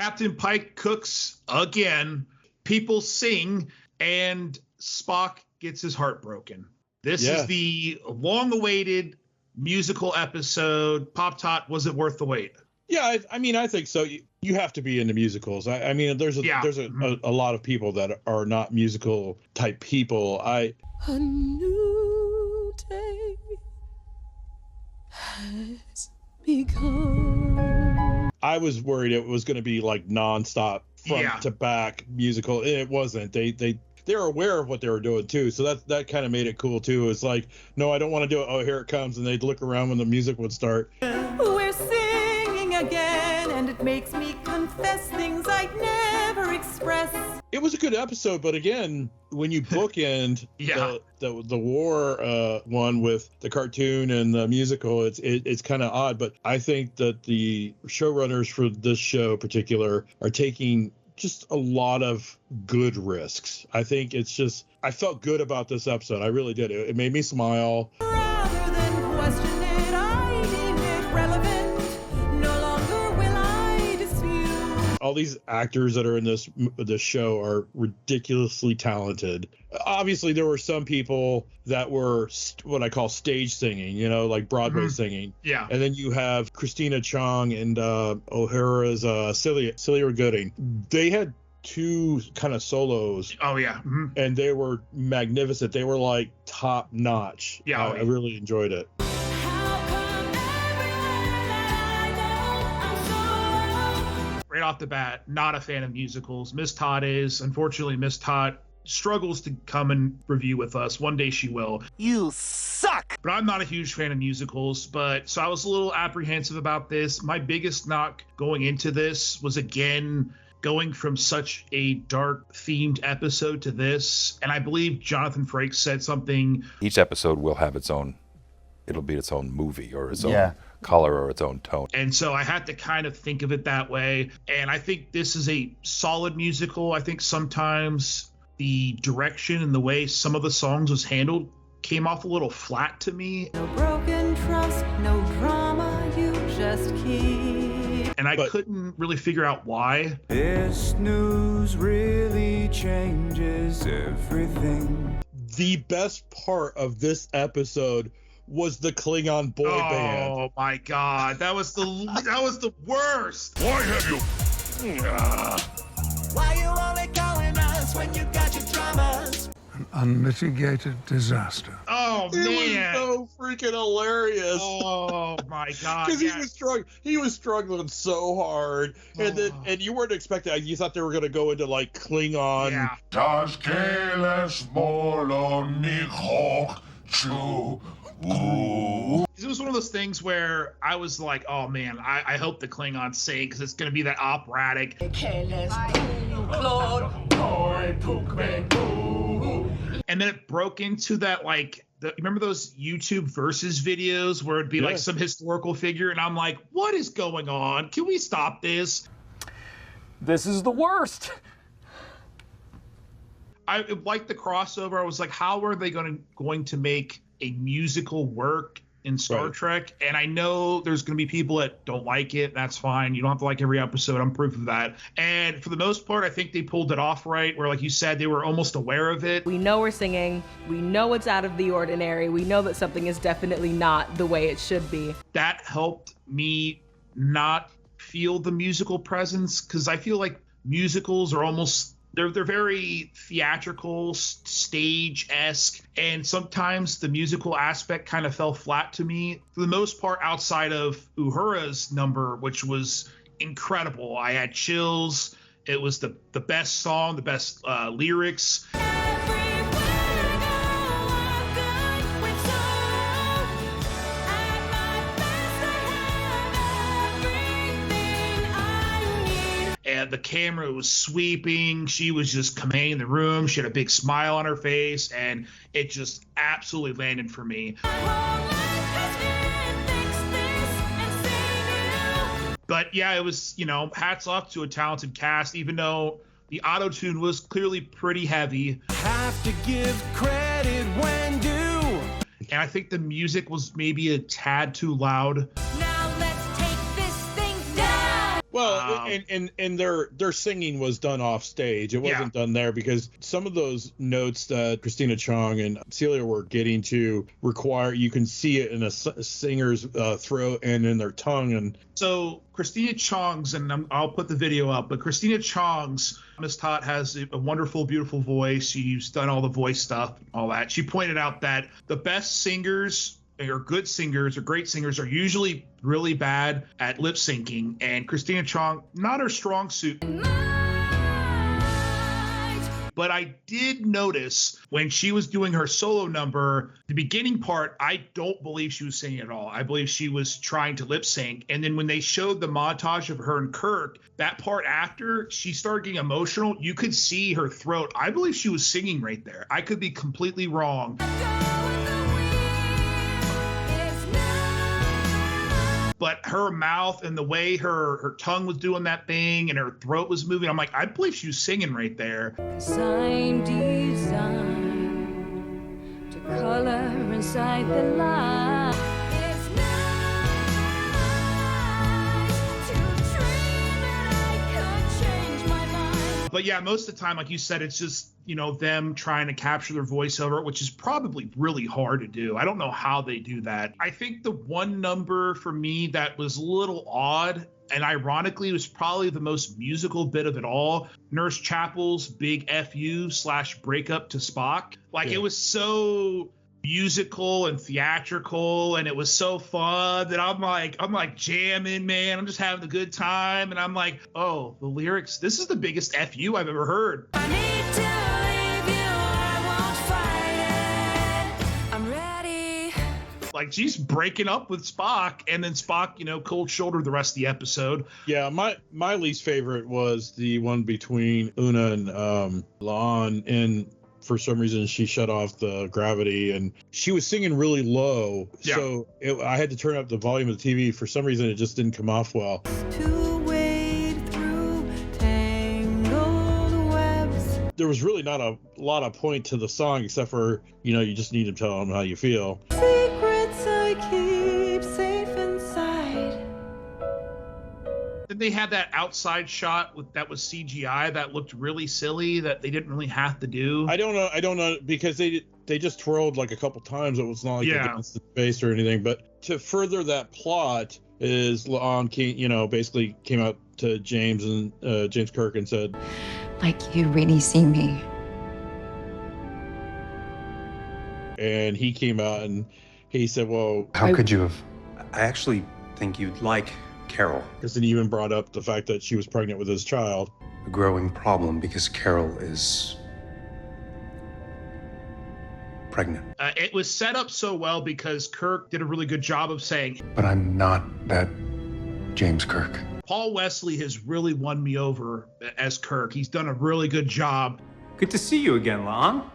Captain Pike cooks again, people sing, and Spock gets his heart broken. This is the long-awaited musical episode. Pop Tot, was it worth the wait? Yeah, I mean, I think so. You have to be into musicals. I mean, there's a lot of people that are not musical type people. A new day has begun. I was worried it was going to be like nonstop front to back musical. It wasn't. They're aware of what they were doing too, so that kind of made it cool too. It's like, no, I don't want to do it. Oh, here it comes, and they'd look around when the music would start. We're singing again, and it makes me confess things I'd never express. It was a good episode, but again, when you bookend the war one with the cartoon and the musical, it's kind of odd. But I think that the showrunners for this show in particular are taking just a lot of good risks. I think I felt good about this episode. I really did. It made me smile. Rather than question it, I deem it relevant. No longer will I dispute. All these actors that are in this show are ridiculously talented. Obviously, there were some people that were what I call stage singing, like Broadway singing. Yeah. And then you have Christina Chong and O'Hara's Celia Gooding. They had two kind of solos. Oh, yeah. Mm-hmm. And they were magnificent. They were like top notch. Yeah. I really enjoyed it. Right off the bat, not a fan of musicals. Miss Todd is. Unfortunately, Miss Todd struggles to come and review with us. One day she will. You suck! But I'm not a huge fan of musicals, so I was a little apprehensive about this. My biggest knock going into this was, again, going from such a dark themed episode to this. And I believe Jonathan Frakes said something. Each episode will have it'll be its own movie or its own color or its own tone. And so I had to kind of think of it that way. And I think this is a solid musical. I think sometimes the direction and the way some of the songs was handled came off a little flat to me. No broken trust, no drama, you just keep. And I couldn't really figure out why. This news really changes everything. The best part of this episode was the Klingon boy band. Oh my God, that was the worst. Why have you? Why you only calling us when you got your dramas? An unmitigated disaster. Oh man, it was so freaking hilarious. Oh my God, because he was struggling so hard, and you weren't expecting. You thought they were going to go into like Klingon. Yeah. Das Keles Moloni Hawk Chu. It was one of those things where I was like, oh man, I hope the Klingons sing, because it's going to be that operatic. And then it broke into that, like, remember those YouTube versus videos where it'd be like some historical figure, and I'm like, what is going on? Can we stop this? This is the worst. I like the crossover. I was like, how are they going to make a musical work in Star Trek? And I know there's going to be people that don't like it. That's fine. You don't have to like every episode. I'm proof of that. And for the most part, I think they pulled it off right, where, like you said, they were almost aware of it. We know we're singing. We know it's out of the ordinary. We know that something is definitely not the way it should be. That helped me not feel the musical presence, because I feel like musicals are almost... They're very theatrical, stage-esque, and sometimes the musical aspect kind of fell flat to me. For the most part, outside of Uhura's number, which was incredible. I had chills. It was the best song, the best lyrics. The camera was sweeping. She was just commanding the room. She had a big smile on her face, and it just absolutely landed for me. But yeah, it was, hats off to a talented cast, even though the auto-tune was clearly pretty heavy. Have to give credit when due. And I think the music was maybe a tad too loud. Now let's take this thing down. Well, And their singing was done off stage. It wasn't done there, because some of those notes that Christina Chong and Celia were getting to require, you can see it in a singer's throat and in their tongue. And so Christina Chong's, and I'll put the video up, but Christina Chong's, Miss Tot has a wonderful, beautiful voice. She's done all the voice stuff, all that. She pointed out that the best singers or good singers or great singers are usually really bad at lip syncing, and Christina Chong, not her strong suit. But I did notice when she was doing her solo number, the beginning part, I don't believe she was singing at all. I believe she was trying to lip sync. And then when they showed the montage of her and Kirk, that part after she started getting emotional, you could see her throat. I believe she was singing right there. I could be completely wrong. But her mouth and the way her tongue was doing that thing and her throat was moving, I'm like, I believe she was singing right there. 'Cause I'm designed to color inside the light. It's nice to dream that I could change my mind. But yeah, most of the time, like you said, it's just, them trying to capture their voiceover, which is probably really hard to do. I don't know how they do that. I think the one number for me that was a little odd, and ironically was probably the most musical bit of it all, Nurse Chapel's big FU/breakup to Spock. It was so musical and theatrical, and it was so fun that I'm like jamming, man. I'm just having a good time, and I'm like, oh, the lyrics, this is the biggest FU I've ever heard. I need to leave you, I won't fight it. I'm ready. Like, she's breaking up with Spock, and then Spock, cold shoulder the rest of the episode. Yeah, my least favorite was the one between Una and La'an, and for some reason she shut off the gravity, and she was singing really low. Yeah. So I had to turn up the volume of the TV. For some reason, it just didn't come off well. To wade through tangled webs. There was really not a lot of point to the song, except for, you just need to tell them how you feel. Secrets I keep safe inside. Then they had that outside shot that was CGI that looked really silly that they didn't really have to do. I don't know because they just twirled like a couple times. It was not like against the space or anything. But to further that plot is La'an basically came out to James and James Kirk and said, like, you really see me. And he came out and he said, well, how could you have? I actually think you'd like Carol. Because he even brought up the fact that she was pregnant with his child. A growing problem because Carol is pregnant. It was set up so well because Kirk did a really good job of saying, but I'm not that James Kirk. Paul Wesley has really won me over as Kirk. He's done a really good job. Good to see you again, La'an.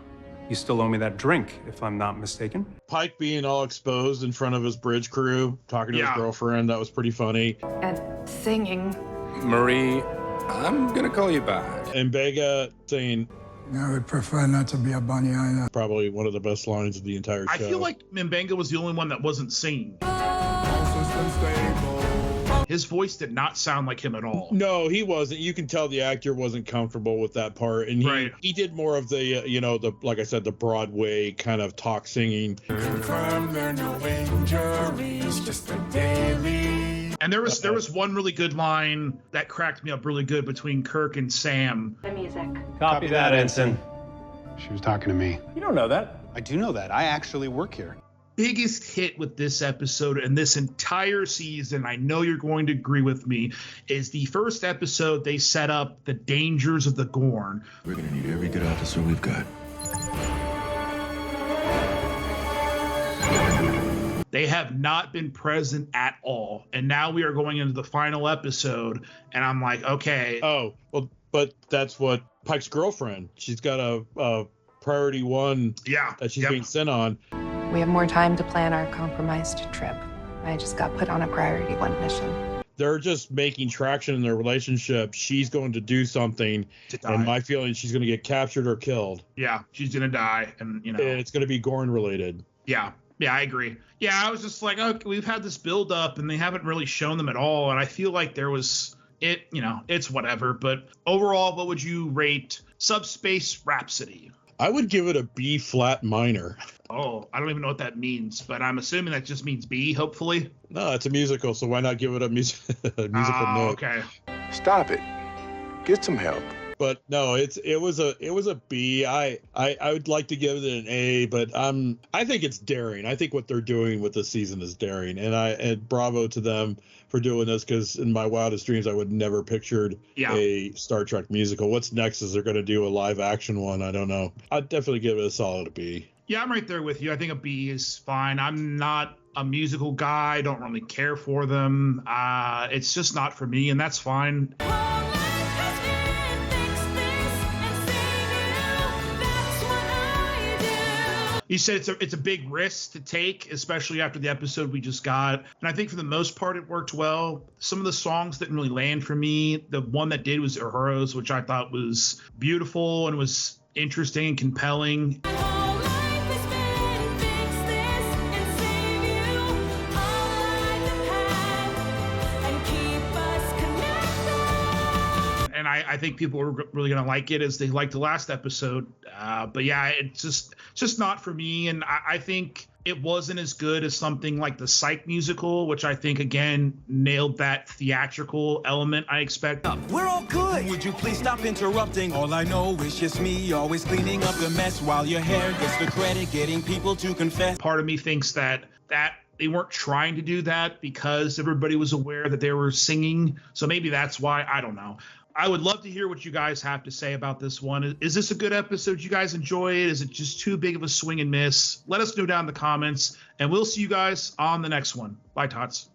You still owe me that drink, if I'm not mistaken. Pike being all exposed in front of his bridge crew, talking to his girlfriend, that was pretty funny. And singing. Marie, I'm gonna call you back. And Vega saying, I would prefer not to be a bunny either. Probably one of the best lines of the entire show. I feel like Mbenga was the only one that wasn't singing. His voice did not sound like him at all. No, he wasn't. You can tell the actor wasn't comfortable with that part, and he did more of the like I said, the Broadway kind of talk singing. Confirm there are no injuries, just a daily. And there was one really good line that cracked me up really good between Kirk and Sam. The music. Copy that, Ensign. She was talking to me. You don't know that. I do know that. I actually work here. Biggest hit with this episode and this entire season, I know you're going to agree with me, is the first episode they set up the dangers of the Gorn. We're going to need every good officer we've got. They have not been present at all. And now we are going into the final episode, and I'm like, okay. Oh, well, but that's what Pike's girlfriend, she's got a priority one that she's being sent on. We have more time to plan our compromised trip. I just got put on a priority one mission. They're just making traction in their relationship. She's going to do something, and my feeling she's going to get captured or killed. Yeah, she's going to die, and And it's going to be Gorn related. Yeah, I agree. Yeah, I was just like, okay, we've had this build up, and they haven't really shown them at all, and I feel like there was it's whatever. But overall, what would you rate Subspace Rhapsody? I would give it a B flat minor. Oh, I don't even know what that means, but I'm assuming that just means B, hopefully. No, it's a musical, so why not give it a musical note? Okay. Stop it. Get some help. But no, it was a B. I would like to give it an A, but I think it's daring. I think what they're doing with this season is daring, and bravo to them for doing this, because in my wildest dreams I would never pictured a Star Trek musical. What's next? Is they're going to do a live action one? I don't know. I'd definitely give it a solid B. Yeah, I'm right there with you. I think a B is fine. I'm not a musical guy. I don't really care for them. It's just not for me, and that's fine. You said it's a big risk to take, especially after the episode we just got. And I think for the most part, it worked well. Some of the songs didn't really land for me. The one that did was Uhura's, which I thought was beautiful and was interesting and compelling. And I think people are really going to like it as they liked the last episode. But yeah, it's just not for me. And I think it wasn't as good as something like the Psych musical, which I think, again, nailed that theatrical element I expect. We're all good. Would you please stop interrupting? All I know is just me, always cleaning up the mess while your hair gets the credit, getting people to confess. Part of me thinks that they weren't trying to do that because everybody was aware that they were singing. So maybe that's why. I don't know. I would love to hear what you guys have to say about this one. Is this a good episode? You guys enjoy it? Is it just too big of a swing and miss? Let us know down in the comments, and we'll see you guys on the next one. Bye, Tots.